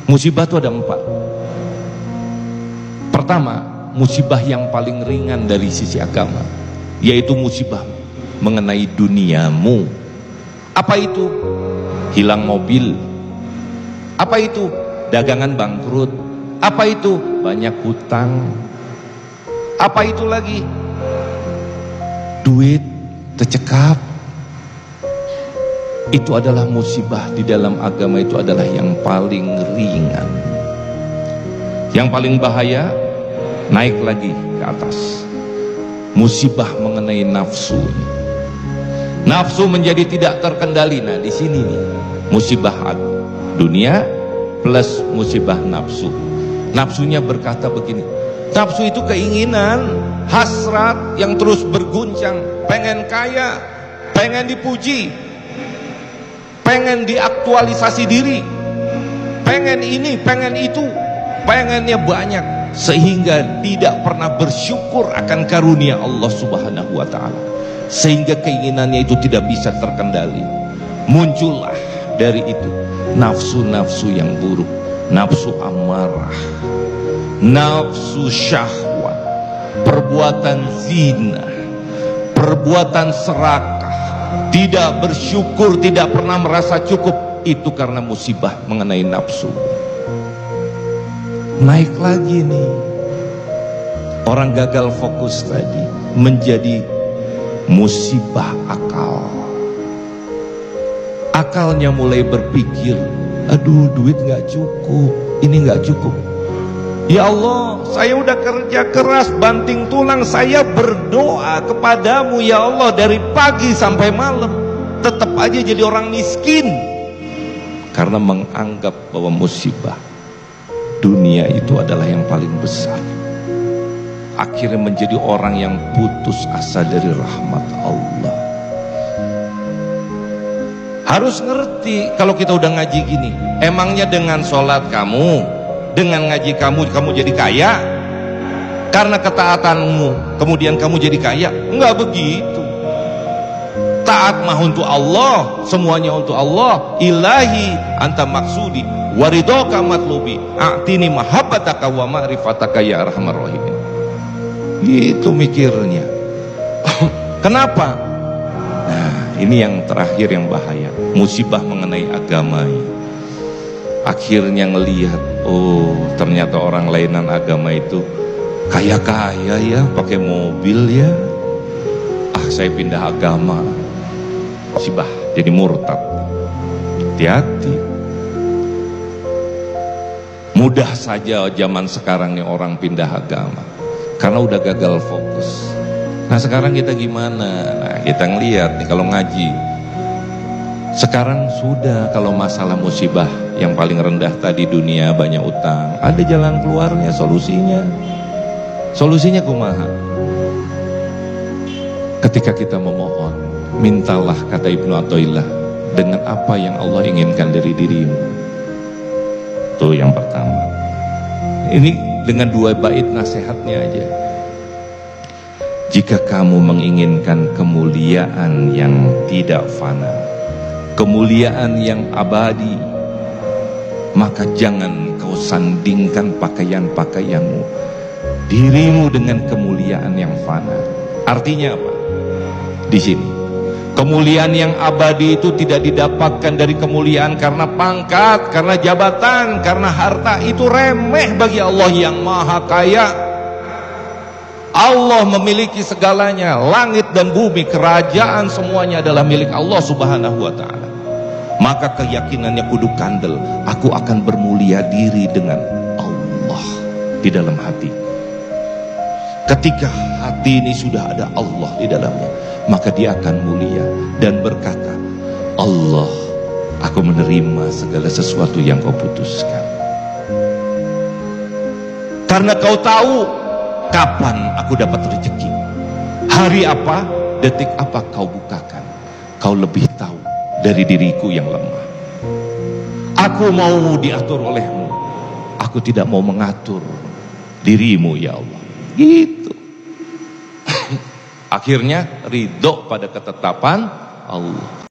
Musibah itu ada 4. Pertama, musibah yang paling ringan dari sisi agama, yaitu musibah mengenai duniamu. Apa itu? Hilang mobil. Apa itu? Dagangan bangkrut. Apa itu? Banyak hutang. Apa itu lagi? Duit tercekap. Itu adalah musibah di dalam agama, itu adalah yang paling ringan. Yang paling bahaya, naik lagi ke atas, musibah mengenai nafsu. Nafsu menjadi tidak terkendali. Nah, di sini nih musibah dunia plus musibah nafsu. Nafsunya berkata begini, nafsu itu keinginan, hasrat yang terus berguncang, pengen kaya, pengen dipuji, pengen diaktualisasi diri, pengen ini, pengen itu, pengennya banyak, sehingga tidak pernah bersyukur akan karunia Allah Subhanahu wa ta'ala, sehingga keinginannya itu tidak bisa terkendali. Muncullah dari itu nafsu-nafsu yang buruk, nafsu amarah, nafsu syahwat, perbuatan zina, perbuatan serakah, tidak bersyukur, tidak pernah merasa cukup. Itu karena musibah mengenai nafsu. Naik lagi nih, orang gagal fokus tadi menjadi musibah akal. Akalnya mulai berpikir, aduh duit gak cukup, ini gak cukup. Ya Allah, saya udah kerja keras banting tulang, saya berdoa kepadamu ya Allah dari pagi sampai malam, tetap aja jadi orang miskin. Karena menganggap bahwa musibah dunia itu adalah yang paling besar, akhirnya menjadi orang yang putus asa dari rahmat Allah. Harus ngerti, kalau kita udah ngaji gini, emangnya dengan sholat kamu, dengan ngaji kamu jadi kaya? Karena ketaatanmu kemudian kamu jadi kaya? Enggak begitu. Taat mah untuk Allah, semuanya untuk Allah. Ilahi anta maksudi waridhoka matlubi a'tini mahabbataka wa ma'rifataka ya arhamar rahimin. Gitu mikirnya. Kenapa? Nah, ini yang terakhir yang bahaya, musibah mengenai agama. Akhirnya ngelihat, oh ternyata orang lainan agama itu kaya-kaya ya, pakai mobil ya. Ah, saya pindah agama. Musibah, jadi murtad. Hati-hati. Mudah saja zaman sekarang nih orang pindah agama karena udah gagal fokus. Nah sekarang kita gimana? Nah kita ngelihat nih kalau ngaji sekarang sudah, kalau masalah musibah yang paling rendah tadi dunia banyak utang, ada jalan keluarnya, solusinya kumaha? Ketika kita memohon, mintalah, kata Ibnu Athaillah, dengan apa yang Allah inginkan dari dirimu. Itu yang pertama. Ini dengan 2 bait nasihatnya aja. Jika kamu menginginkan kemuliaan yang tidak fana, kemuliaan yang abadi, maka jangan kau sandingkan pakaian-pakaianmu, dirimu dengan kemuliaan yang fana. Artinya apa? Di sini, kemuliaan yang abadi itu tidak didapatkan dari kemuliaan karena pangkat, karena jabatan, karena harta. Itu remeh bagi Allah yang maha kaya. Allah memiliki segalanya, langit dan bumi, kerajaan, semuanya adalah milik Allah Subhanahu wa ta'ala. Maka keyakinannya kudu kandel, aku akan bermulia diri dengan Allah di dalam hati. Ketika hati ini sudah ada Allah di dalamnya, maka dia akan mulia dan berkata, Allah, aku menerima segala sesuatu yang kau putuskan. Karena kau tahu kapan aku dapat rezeki, hari apa, detik apa kau bukakan. Kau lebih tahu dari diriku yang lemah. Aku mau diatur olehmu, aku tidak mau mengatur dirimu ya Allah. Gitu. Akhirnya ridho pada ketetapan Allah.